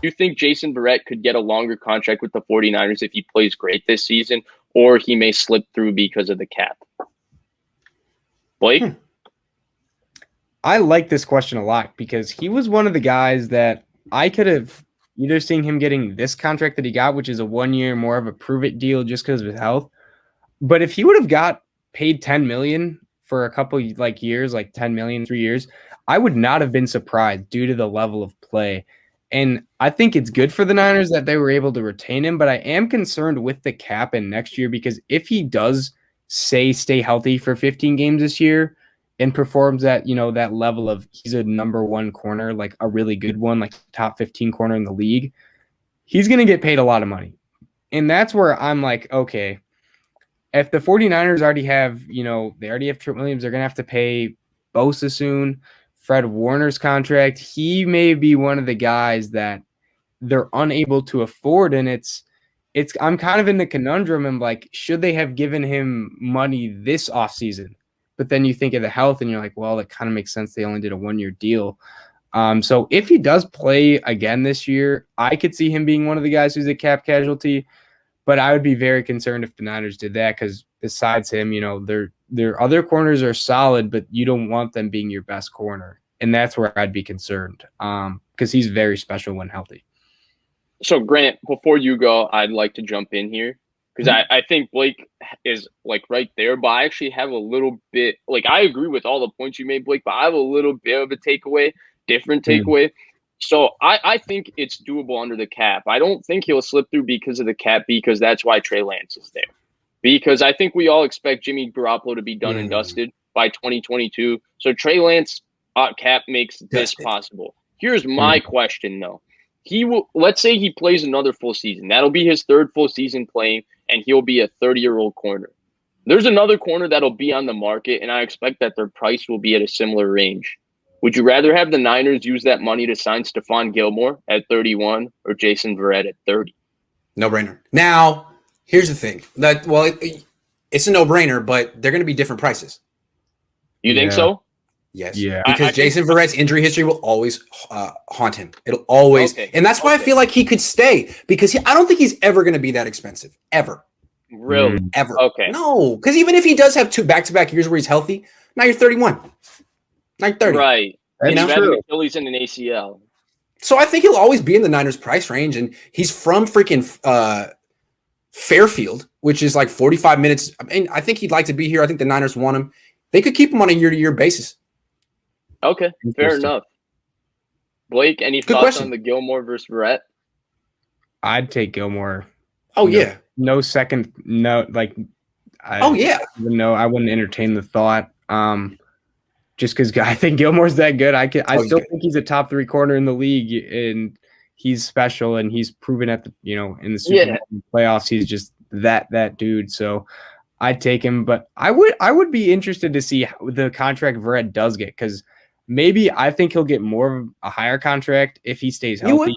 you think Jason Verrett could get a longer contract with the 49ers if he plays great this season, or he may slip through because of the cap? Blake? I like this question a lot because he was one of the guys that I could have either seen him getting this contract that he got, which is a 1 year, more of a prove it deal just because of his health. But if he would have got paid $10 million for a couple years, like $10 million, 3 years, I would not have been surprised due to the level of play. And I think it's good for the Niners that they were able to retain him, but I am concerned with the cap in next year because if he does stay healthy for 15 games this year and performs at, that level of he's a number one corner, like a really good one, like top 15 corner in the league, he's going to get paid a lot of money. And that's where I'm like, okay, if the 49ers already have, they already have Trent Williams, they're going to have to pay Bosa soon. Fred Warner's contract, he may be one of the guys that they're unable to afford. And I'm kind of in the conundrum of like, should they have given him money this offseason? But then you think of the health and you're like, well, it kind of makes sense. They only did a 1 year deal. So if he does play again this year, I could see him being one of the guys who's a cap casualty. But I would be very concerned if the Niners did that because besides him, their other corners are solid, but you don't want them being your best corner. And that's where I'd be concerned because he's very special when healthy. So, Grant, before you go, I'd like to jump in here because I think Blake is like right there, but I actually have a little bit – like I agree with all the points you made, Blake, but I have a little bit of a different takeaway. So I think it's doable under the cap. I don't think he'll slip through because of the cap because that's why Trey Lance is there. Because I think we all expect Jimmy Garoppolo to be done and dusted by 2022. So Trey Lance cap makes this possible. Here's my question, though. Let's say he plays another full season. That'll be his third full season playing, and he'll be a 30-year-old corner. There's another corner that'll be on the market, and I expect that their price will be at a similar range. Would you rather have the Niners use that money to sign Stephon Gilmore at 31 or Jason Verrett at 30? No-brainer. Now, here's the thing. It's a no-brainer, but they're going to be different prices. You think so? Yes. Yeah. Because Jason Verrett's injury history will always haunt him. It'll always. Okay. And that's why I feel like he could stay because I don't think he's ever going to be that expensive. Ever. Really? Ever. Okay. No. Because even if he does have 2 back-to-back years where he's healthy, now you're 31. Like 30. Right. That's true. Achilles and an ACL. So I think he'll always be in the Niners price range. And he's from freaking Fairfield, which is like 45 minutes. I mean, I think he'd like to be here. I think the Niners want him. They could keep him on a year-to-year basis. Okay. Fair enough. Blake, any thoughts on the Gilmore versus Verrett? I'd take Gilmore. Oh, yeah. No second. No, like. I wouldn't entertain the thought. Just because I think Gilmore's that good. I still think he's a top 3 corner in the league, and he's special, and he's proven at the in the Super Bowl playoffs he's just that dude. So I'd take him, but I would be interested to see the contract Verrett does get because maybe I think he'll get more of a higher contract if he stays healthy.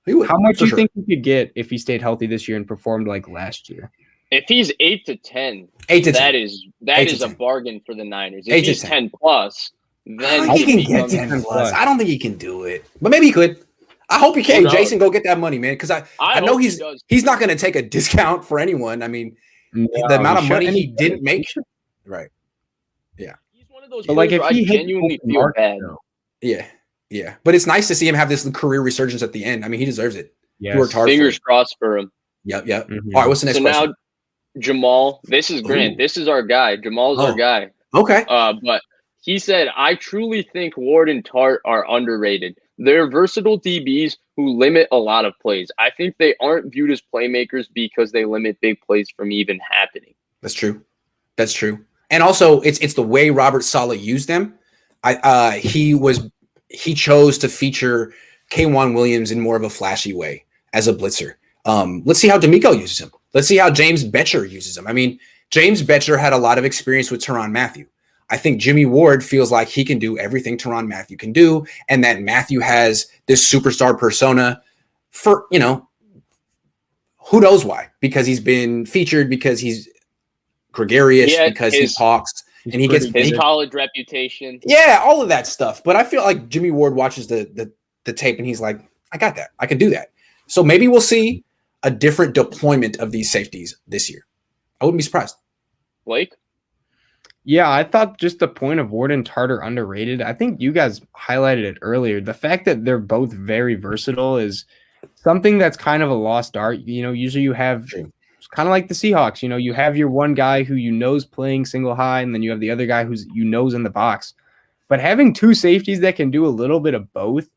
He would. How much do you think he could get if he stayed healthy this year and performed like last year? If he's 8 to 10, that is a bargain for the Niners. If he's 10 plus, then he can get 10 plus. I don't think he can do it, but maybe he could. I hope he can. Hey, Jason, go get that money, man, because I know he's not going to take a discount for anyone. I mean, the amount of money he didn't make, right? Yeah, he's one of those. But if he genuinely feel bad, yeah. But it's nice to see him have this career resurgence at the end. I mean, he deserves it. Yes. He worked hard. Fingers crossed for him. Yep. Mm-hmm. All right, what's the next question? Now, Jamal, this is Grant. Ooh. This is our guy. Jamal's our guy. Okay. But he said, I truly think Ward and Tart are underrated. They're versatile DBs who limit a lot of plays. I think they aren't viewed as playmakers because they limit big plays from even happening. That's true. And also, it's the way Robert Saleh used them. He chose to feature K'Wan Williams in more of a flashy way as a blitzer. Let's see how D'Amico uses him. Let's see how James Betcher uses him. I mean, James Betcher had a lot of experience with Tyrann Mathieu. I think Jimmy Ward feels like he can do everything Tyrann Mathieu can do, and that Mathieu has this superstar persona for, who knows why? Because he's been featured, because he's gregarious, because he talks, and he gets his college reputation. Yeah, all of that stuff. But I feel like Jimmy Ward watches the tape, and he's like, I got that. I can do that. So maybe we'll see a different deployment of these safeties this year. I wouldn't be surprised. Blake? Yeah, I thought just the point of Ward and Tart are underrated. I think you guys highlighted it earlier. The fact that they're both very versatile is something that's kind of a lost art. Usually you have it's kind of like the Seahawks. You have your one guy who know's playing single high, and then you have the other guy who's know's in the box. But having two safeties that can do a little bit of both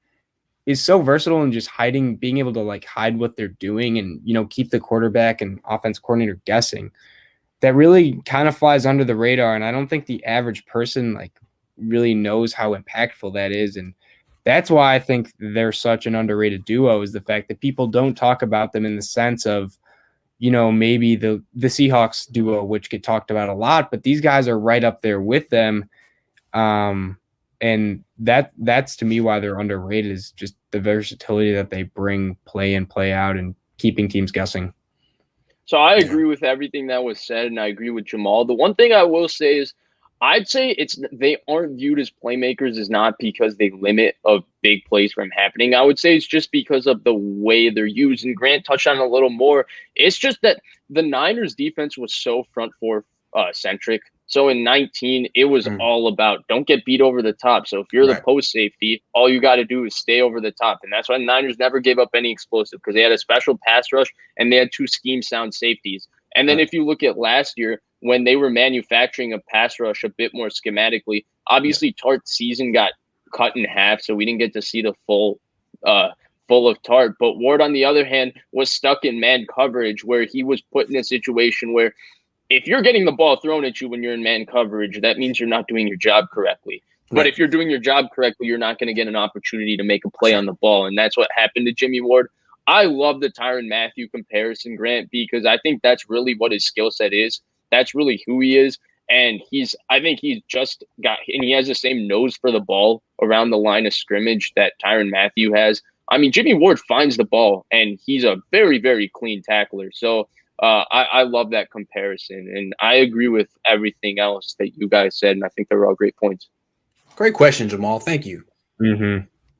is so versatile, and just being able to like hide what they're doing and keep the quarterback and offense coordinator guessing. That really kind of flies under the radar, and I don't think the average person like really knows how impactful that is. And that's why I think they're such an underrated duo, is the fact that people don't talk about them in the sense of, maybe the Seahawks duo, which get talked about a lot, but these guys are right up there with them. And that's to me why they're underrated, is just the versatility that they bring play in, play out, and keeping teams guessing. So I agree with everything that was said, and I agree with Jamal. The one thing I will say is I'd say they aren't viewed as playmakers is not because they limit of big plays from happening. I would say it's just because of the way they're used. And Grant touched on it a little more. It's just that the Niners defense was so front four centric. So in 19, it was all about don't get beat over the top. So if you're the post safety, all you got to do is stay over the top. And that's why the Niners never gave up any explosive, because they had a special pass rush and they had two scheme sound safeties. And then if you look at last year, when they were manufacturing a pass rush a bit more schematically, obviously Tart's season got cut in half, so we didn't get to see the full of Tart. But Ward, on the other hand, was stuck in man coverage, where he was put in a situation where if you're getting the ball thrown at you when you're in man coverage, that means you're not doing your job correctly. But if you're doing your job correctly, you're not going to get an opportunity to make a play on the ball. And that's what happened to Jimmy Ward. I love the Tyrann Mathieu comparison, Grant, because I think that's really what his skill set is. That's really who he is. And I think he's just and he has the same nose for the ball around the line of scrimmage that Tyrann Mathieu has. I mean, Jimmy Ward finds the ball, and he's a very, very clean tackler. So I love that comparison, and I agree with everything else that you guys said, and I think they were all great points. Great question, Jamal. Thank you. Mm-hmm.